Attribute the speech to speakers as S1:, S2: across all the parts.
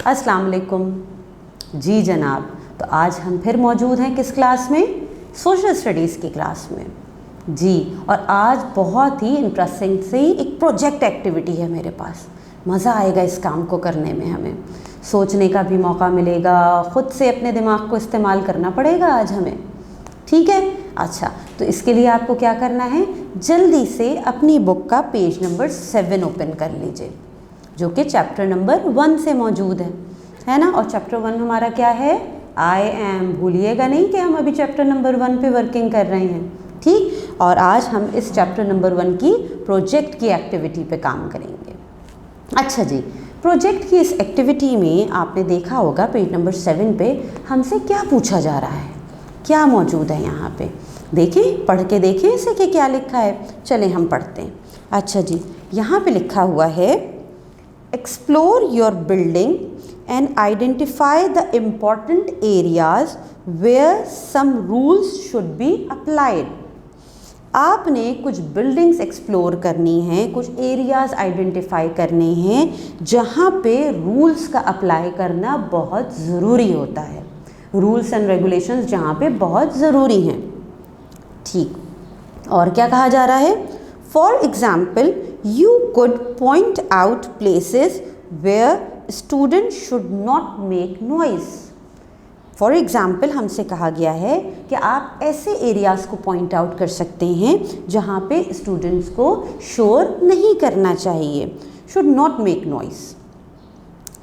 S1: अस्सलाम वालेकुम। जी जनाब, तो आज हम फिर मौजूद हैं किस क्लास में? सोशल स्टडीज़ की क्लास में जी। और आज बहुत ही इंटरेस्टिंग सी एक प्रोजेक्ट एक्टिविटी है मेरे पास। मज़ा आएगा इस काम को करने में, हमें सोचने का भी मौका मिलेगा, ख़ुद से अपने दिमाग को इस्तेमाल करना पड़ेगा आज हमें। ठीक है, अच्छा, तो इसके लिए आपको क्या करना है, जल्दी से अपनी बुक का पेज नंबर 7 ओपन कर लीजिए, जो कि चैप्टर नंबर 1 से मौजूद है ना। और चैप्टर 1 हमारा क्या है? I am. भूलिएगा नहीं कि हम अभी चैप्टर नंबर 1 पे वर्किंग कर रहे हैं, ठीक। और आज हम इस चैप्टर नंबर 1 की प्रोजेक्ट की एक्टिविटी पे काम करेंगे। अच्छा जी, प्रोजेक्ट की इस एक्टिविटी में आपने देखा होगा पेज नंबर 7 पे हमसे क्या पूछा जा रहा है, क्या मौजूद है यहाँ पे। देखें, पढ़ के देखें इसे कि क्या लिखा है। चलें हम पढ़ते हैं। अच्छा जी, यहाँ पे लिखा हुआ है, explore your building and identify the important areas where some rules should be applied। आपने कुछ बिल्डिंग्स एक्सप्लोर करनी हैं, कुछ एरियाज़ आइडेंटिफाई करने हैं जहाँ पे रूल्स का अप्लाई करना बहुत ज़रूरी होता है, रूल्स एंड रेगुलेशंस जहाँ पे बहुत ज़रूरी हैं, ठीक। और क्या कहा जा रहा है? For example, you could point out places where students should not make noise। For example, हमसे कहा गया है कि आप ऐसे एरियाज़ को पॉइंट आउट कर सकते हैं जहाँ पे स्टूडेंट्स को शोर नहीं करना चाहिए, should not make noise।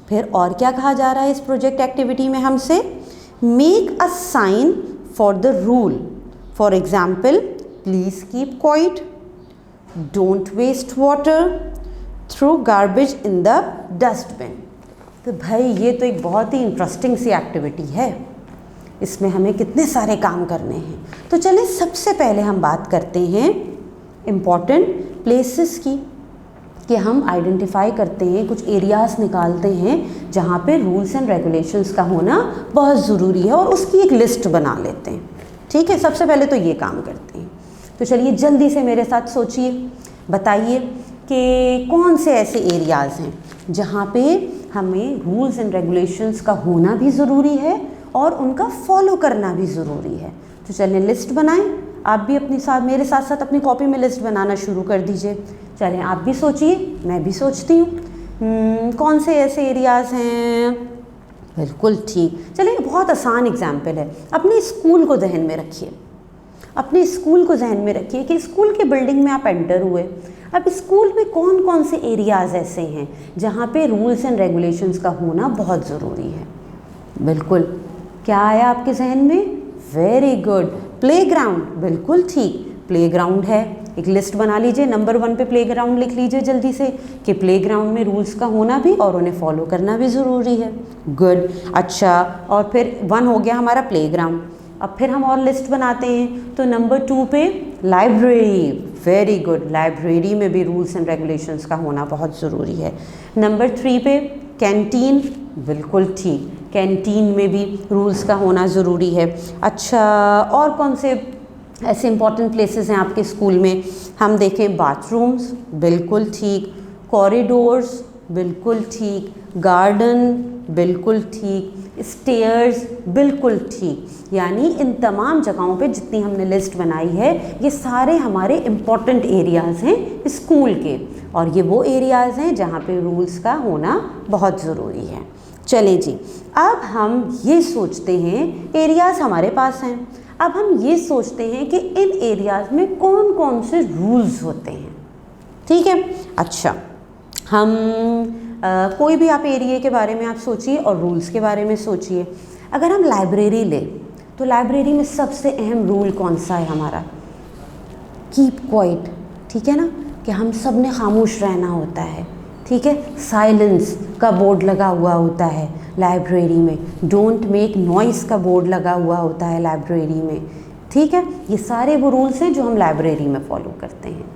S1: फिर और क्या कहा जा रहा है इस प्रोजेक्ट एक्टिविटी में हमसे? Make a sign for the rule। For example, please keep quiet, don't waste water, throw garbage in the dustbin। तो भाई ये तो एक बहुत ही इंटरेस्टिंग सी एक्टिविटी है, इसमें हमें कितने सारे काम करने हैं। तो चलिए सबसे पहले हम बात करते हैं इम्पॉर्टेंट प्लेसेस की, कि हम आइडेंटिफाई करते हैं, कुछ एरियाज़ निकालते हैं जहाँ पे रूल्स एंड रेगुलेशंस का होना बहुत ज़रूरी है और उसकी एक लिस्ट बना लेते हैं, ठीक है। सबसे पहले तो ये काम करते हैं। तो चलिए जल्दी से मेरे साथ सोचिए, बताइए कि कौन से ऐसे एरियाज़ हैं जहाँ पे हमें रूल्स एंड रेगुलेशंस का होना भी ज़रूरी है और उनका फॉलो करना भी ज़रूरी है। तो चलिए लिस्ट बनाएं। आप भी अपने साथ, मेरे साथ साथ अपनी कॉपी में लिस्ट बनाना शुरू कर दीजिए। चलें आप भी सोचिए, मैं भी सोचती हूँ कौन से ऐसे एरियाज़ हैं। बिल्कुल ठीक। चलिए बहुत आसान एग्जाम्पल है, अपने स्कूल को ध्यान में रखिए, अपने स्कूल को जहन में रखिए कि स्कूल के बिल्डिंग में आप एंटर हुए। अब स्कूल में कौन कौन से एरियाज़ ऐसे हैं जहाँ पे रूल्स एंड रेगुलेशंस का होना बहुत ज़रूरी है? बिल्कुल, क्या आया आपके जहन में? Very good, playground. बिल्कुल ठीक, प्लेग्राउंड है। एक लिस्ट बना लीजिए, नंबर 1 पे प्लेग्राउंड लिख लीजिए जल्दी से, कि प्लेग्राउंड में रूल्स का होना भी और उन्हें फॉलो करना भी ज़रूरी है। गुड, अच्छा, और फिर 1 हो गया हमारा प्लेग्राउंड। अब फिर हम और लिस्ट बनाते हैं, तो नंबर 2 पे लाइब्रेरी। वेरी गुड, लाइब्रेरी में भी रूल्स एंड रेगुलेशंस का होना बहुत ज़रूरी है। नंबर 3 पे कैंटीन। बिल्कुल ठीक, कैंटीन में भी रूल्स का होना ज़रूरी है। अच्छा, और कौन से ऐसे इंपॉर्टेंट प्लेसेस हैं आपके स्कूल में? हम देखें, बाथरूम्स। बिल्कुल ठीक, कॉरिडोर्स। बिल्कुल ठीक, गार्डन। बिल्कुल ठीक, स्टेयर्स। बिल्कुल ठीक। यानी इन तमाम जगहों पे जितनी हमने लिस्ट बनाई है, ये सारे हमारे इम्पॉर्टेंट एरियाज़ हैं स्कूल के, और ये वो एरियाज़ हैं जहाँ पे रूल्स का होना बहुत ज़रूरी है। चलें जी, अब हम ये सोचते हैं, एरियाज़ हमारे पास हैं, अब हम ये सोचते हैं कि इन एरियाज़ में कौन कौन से रूल्स होते हैं, ठीक है। अच्छा, हम कोई भी आप एरिया के बारे में आप सोचिए और रूल्स के बारे में सोचिए। अगर हम लाइब्रेरी लें, तो लाइब्रेरी में सबसे अहम रूल कौन सा है हमारा? कीप क्वाइट, ठीक है ना, कि हम सब ने खामोश रहना होता है, ठीक है। साइलेंस का बोर्ड लगा हुआ होता है लाइब्रेरी में। डोंट मेक नॉइस का बोर्ड लगा हुआ होता है लाइब्रेरी में, ठीक है। ये सारे वो रूल्स हैं जो हम लाइब्रेरी में फॉलो करते हैं।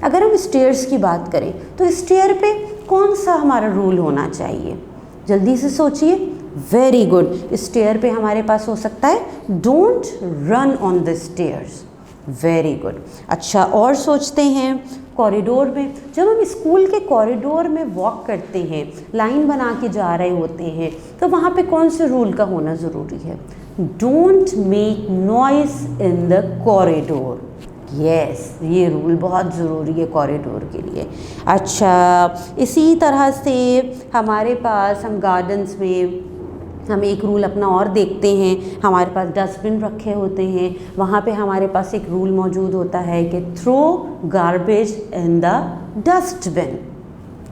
S1: अगर हम स्टेयर्स की बात करें, तो स्टेयर पे कौन सा हमारा रूल होना चाहिए? जल्दी से सोचिए। वेरी गुड, स्टेयर पे हमारे पास हो सकता है don't run on the stairs. Very good. अच्छा, और सोचते हैं कॉरिडोर में, जब हम स्कूल के कॉरिडोर में वॉक करते हैं, लाइन बना के जा रहे होते हैं, तो वहाँ पे कौन से रूल का होना ज़रूरी है? Don't make noise in the corridor. Yes, ये रूल बहुत ज़रूरी है कॉरिडोर के लिए। अच्छा, इसी तरह से हमारे पास हम गार्डन्स में हम एक रूल अपना और देखते हैं। हमारे पास डस्टबिन रखे होते हैं, वहाँ पे हमारे पास एक रूल मौजूद होता है कि throw garbage in the dustbin.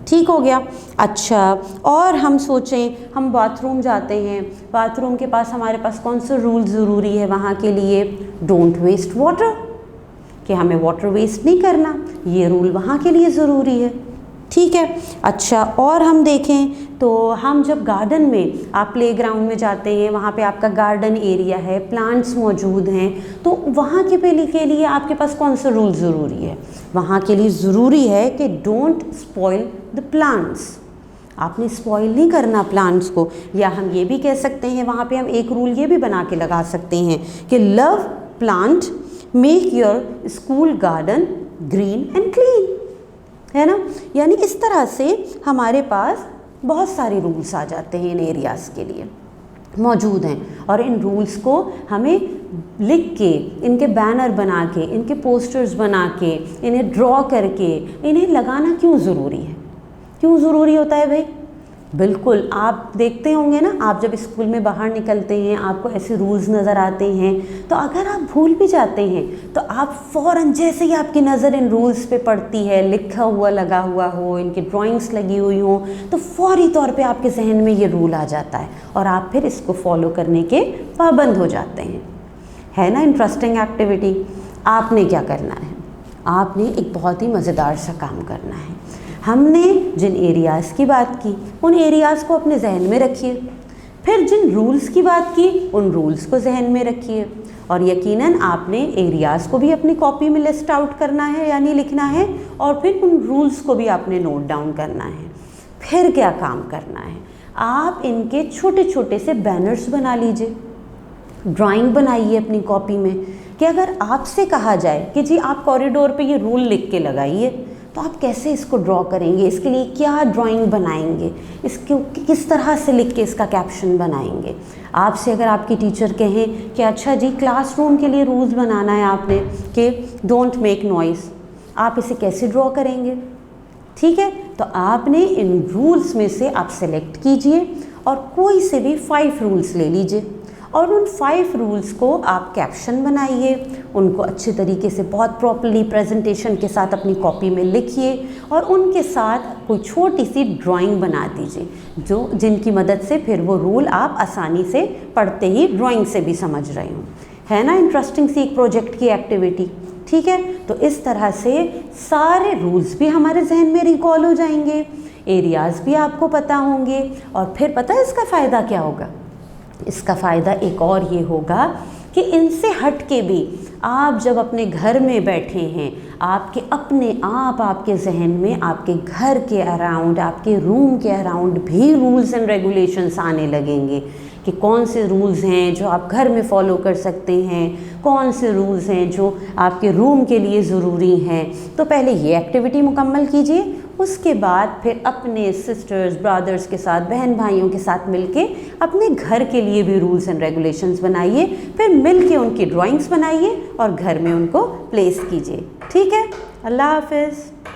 S1: ठीक हो गया। अच्छा, और हम सोचें, हम बाथरूम जाते हैं, बाथरूम के पास हमारे पास कौन सा रूल ज़रूरी है वहाँ के लिए? डोंट वेस्ट वाटर, कि हमें वाटर वेस्ट नहीं करना, ये रूल वहाँ के लिए ज़रूरी है। ठीक है। अच्छा, और हम देखें तो हम जब गार्डन में, आप प्लेग्राउंड में जाते हैं, वहाँ पे आपका गार्डन एरिया है, प्लांट्स मौजूद हैं, तो वहाँ के लिए आपके पास कौन सा रूल ज़रूरी है? वहाँ के लिए ज़रूरी है कि डोंट स्पॉइल द प्लांट्स, आपने स्पॉइल नहीं करना प्लांट्स को। या हम ये भी कह सकते हैं, वहाँ पे हम एक रूल ये भी बना के लगा सकते हैं कि love plant, make your school garden green and clean, है ना। यानी इस तरह से हमारे पास बहुत सारे रूल्स आ जाते हैं इन एरियाज़ के लिए मौजूद हैं, और इन रूल्स को हमें लिख के, इनके बैनर बना के, इनके पोस्टर्स बना के, इन्हें ड्रॉ करके, इन्हें लगाना क्यों ज़रूरी है? क्यों ज़रूरी होता है भाई? बिल्कुल, आप देखते होंगे ना, आप जब स्कूल में बाहर निकलते हैं, आपको ऐसे रूल्स नज़र आते हैं, तो अगर आप भूल भी जाते हैं तो आप फ़ौरन, जैसे ही आपकी नज़र इन रूल्स पे पड़ती है, लिखा हुआ लगा हुआ हो, इनकी ड्राइंग्स लगी हुई हो, तो फौरी तौर पे आपके जहन में ये रूल आ जाता है और आप फिर इसको फॉलो करने के पाबंद हो जाते हैं। है ना इंटरेस्टिंग एक्टिविटी। आपने क्या करना है? आपने एक बहुत ही मज़ेदार सा काम करना है। हमने जिन एरियाज़ की बात की, उन एरियाज़ को अपने जहन में रखिए, फिर जिन रूल्स की बात की, उन रूल्स को जहन में रखिए, और यकीनन आपने एरियाज़ को भी अपनी कॉपी में लिस्ट आउट करना है, यानी लिखना है, और फिर उन रूल्स को भी आपने नोट डाउन करना है। फिर क्या काम करना है? आप इनके छोटे छोटे से बैनर्स बना लीजिए, ड्राइंग बनाइए अपनी कॉपी में, कि अगर आपसे कहा जाए कि जी आप कॉरिडोर पे ये रूल लिख के लगाइए, तो आप कैसे इसको ड्रॉ करेंगे? इसके लिए क्या ड्राइंग बनाएंगे? इसको किस तरह से लिख के इसका कैप्शन बनाएंगे? आपसे अगर आपकी टीचर कहें कि अच्छा जी क्लासरूम के लिए रूल्स बनाना है आपने कि डोंट मेक नॉइस, आप इसे कैसे ड्रॉ करेंगे? ठीक है, तो आपने इन रूल्स में से आप सेलेक्ट कीजिए और कोई से भी 5 रूल्स ले लीजिए, और उन 5 रूल्स को आप कैप्शन बनाइए, उनको अच्छे तरीके से बहुत प्रॉपर्ली प्रेजेंटेशन के साथ अपनी कॉपी में लिखिए, और उनके साथ कोई छोटी सी ड्राइंग बना दीजिए जिनकी मदद से फिर वो रूल आप आसानी से पढ़ते ही ड्राइंग से भी समझ रहे हों। है ना इंटरेस्टिंग सी एक प्रोजेक्ट की एक्टिविटी। ठीक है, तो इस तरह से सारे रूल्स भी हमारे जहन में रिकॉल हो जाएंगे, एरियाज़ भी आपको पता होंगे, और फिर पता है इसका फ़ायदा क्या होगा? इसका फ़ायदा एक और ये होगा कि इनसे हट के भी आप जब अपने घर में बैठे हैं, आपके अपने आप आपके जहन में आपके घर के अराउंड, आपके रूम के अराउंड भी रूल्स एंड रेगुलेशंस आने लगेंगे कि कौन से रूल्स हैं जो आप घर में फॉलो कर सकते हैं, कौन से रूल्स हैं जो आपके रूम के लिए ज़रूरी हैं। तो पहले ये एक्टिविटी मुकम्मल कीजिए, उसके बाद फिर अपने सिस्टर्स ब्रदर्स के साथ, बहन भाइयों के साथ मिलके अपने घर के लिए भी रूल्स एंड रेगुलेशंस बनाइए, फिर मिलके उनकी ड्राइंग्स बनाइए और घर में उनको प्लेस कीजिए। ठीक है, अल्लाह हाफ़िज़।